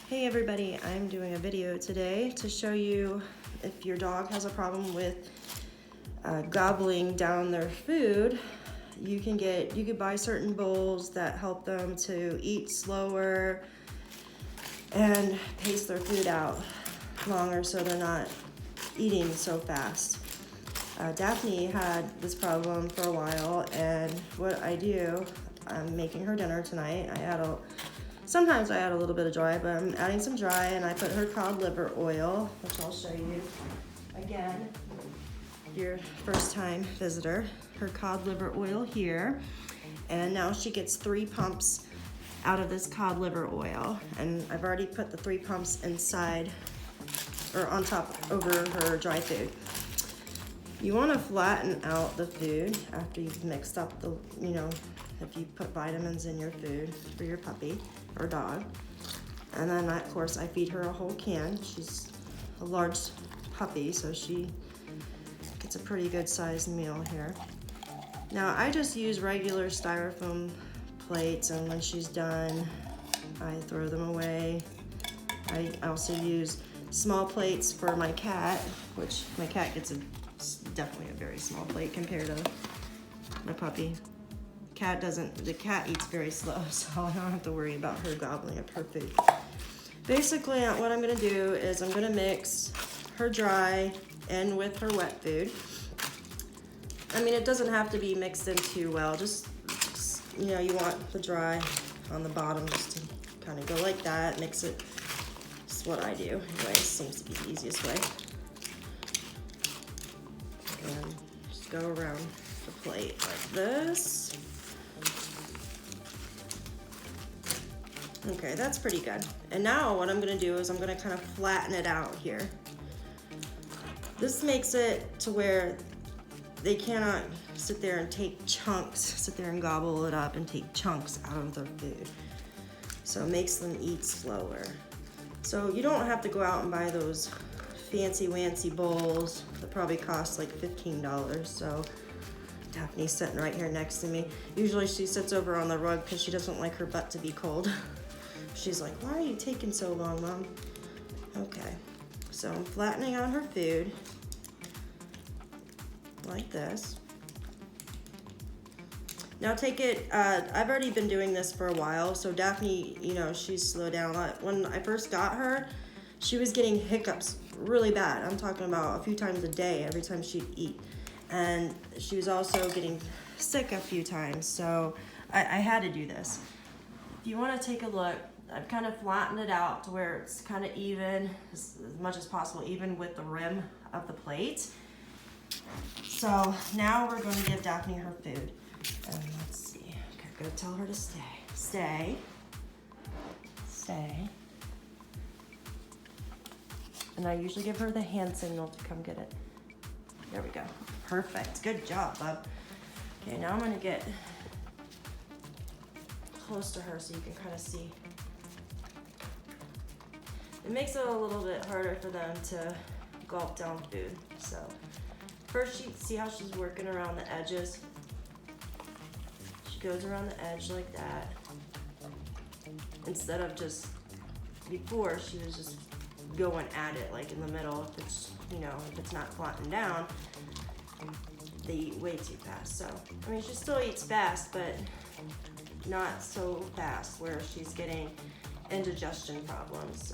Hey everybody, I'm doing a video today to show you if your dog has a problem with gobbling down their food. You could buy certain bowls that help them to eat slower and pace their food out longer so they're not eating so fast. Daphne had this problem for a while, and what I do, I'm making her dinner tonight. Sometimes I add a little bit of dry, but I'm adding some dry, and I put her cod liver oil, which I'll show you again, your first time visitor, her cod liver oil here. And now she gets 3 pumps out of this cod liver oil, and I've already put the 3 pumps inside or on top over her dry food. You want to flatten out the food after you've mixed up if you put vitamins in your food for your puppy or dog. And then of course I feed her a whole can. She's a large puppy, so she gets a pretty good sized meal here. Now I just use regular styrofoam plates, and when she's done, I throw them away. I also use small plates for my cat, which my cat gets definitely a very small plate compared to my puppy. The cat eats very slow, so I don't have to worry about her gobbling up her food. Basically, what I'm gonna do is I'm gonna mix her dry in with her wet food. I mean, it doesn't have to be mixed in too well, just you want the dry on the bottom just to kind of go like that, mix it. That's what I do. Anyway, it seems to be the easiest way. And just go around the plate like this. Okay, that's pretty good. And now what I'm gonna do is I'm gonna kind of flatten it out here. This makes it to where they cannot sit there and gobble it up and take chunks out of their food. So it makes them eat slower. So you don't have to go out and buy those fancy-wancy bowls that probably cost like $15. So Daphne's sitting right here next to me. Usually she sits over on the rug because she doesn't like her butt to be cold. She's like, why are you taking so long, Mom? Okay, so I'm flattening out her food like this. Now take it, I've already been doing this for a while, so Daphne, she's slowed down a lot. When I first got her, she was getting hiccups really bad. I'm talking about a few times a day, every time she'd eat. And she was also getting sick a few times, so I had to do this. If you want to take a look, I've kind of flattened it out to where it's kind of even, as much as possible, even with the rim of the plate. So now we're going to give Daphne her food. And let's see, okay, I'm going to tell her to stay. And I usually give her the hand signal to come get it. There we go. Perfect. Good job, bub. Okay, now I'm going to get close to her so you can kind of see. It makes it a little bit harder for them to gulp down food. So first, see how she's working around the edges? She goes around the edge like that. Instead of just, before she was just going at it like in the middle. If it's not flattened down, they eat way too fast. So, I mean, she still eats fast, but not so fast where she's getting indigestion problems.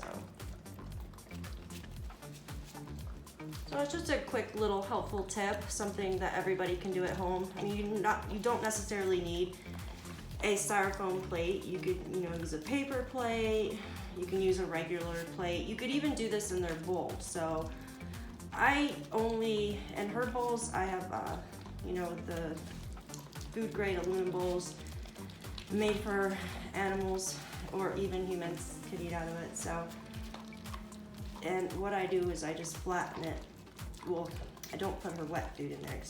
So it's just a quick little helpful tip, something that everybody can do at home. I mean, you don't necessarily need a styrofoam plate. You could, use a paper plate. You can use a regular plate. You could even do this in their bowl. So in her bowls, I have, the food grade aluminum bowls made for animals, or even humans could eat out of it. So, and what I do is I just flatten it. Well, I don't put her wet food in there,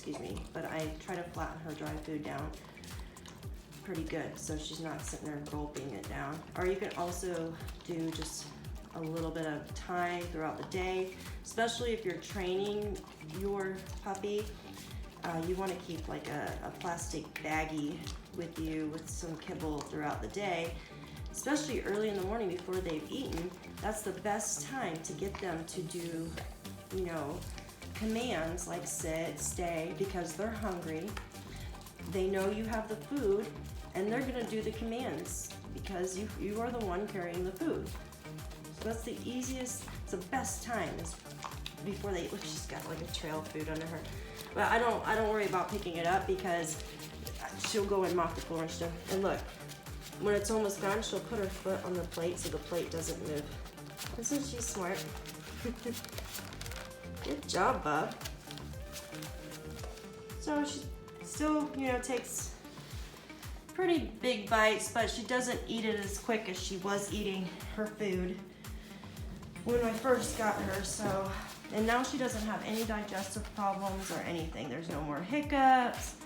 but I try to flatten her dry food down pretty good so she's not sitting there gulping it down. Or you can also do just a little bit of time throughout the day, especially if you're training your puppy. You want to keep like a plastic baggie with you with some kibble throughout the day, especially early in the morning before they've eaten. That's the best time to get them to do, you know, commands like sit, stay, because they're hungry. They know you have the food, and they're gonna do the commands because you are the one carrying the food. So that's the easiest, it's the best time is before they, look, she's got like a trail of food under her. But I don't worry about picking it up because she'll go and mop the floor and stuff. And look, when it's almost done, she'll put her foot on the plate so the plate doesn't move. Isn't she smart? Good job, bub. So she still, you know, takes pretty big bites, but she doesn't eat it as quick as she was eating her food when I first got her. So, and now she doesn't have any digestive problems or anything. There's no more hiccups.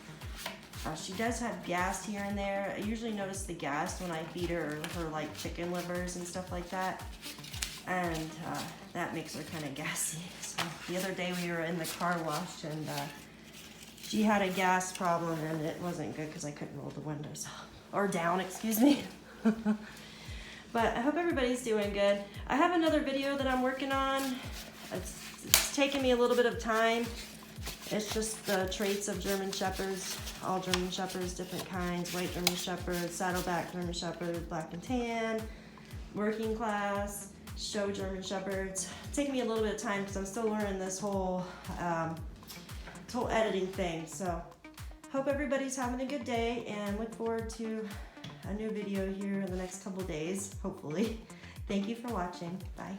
She does have gas here and there. I usually notice the gas when I feed her like chicken livers and stuff like that. And that makes her kind of gassy. So the other day we were in the car wash and she had a gas problem and it wasn't good because I couldn't roll the windows up. Or down, excuse me. But I hope everybody's doing good. I have another video that I'm working on. It's taken me a little bit of time. It's just the traits of German Shepherds, all German Shepherds, different kinds, white German Shepherd, saddleback German Shepherd, black and tan, working class, show German Shepherds. It's taken me a little bit of time because I'm still learning this whole editing thing. So hope everybody's having a good day and look forward to a new video here in the next couple days, hopefully. Thank you for watching. Bye.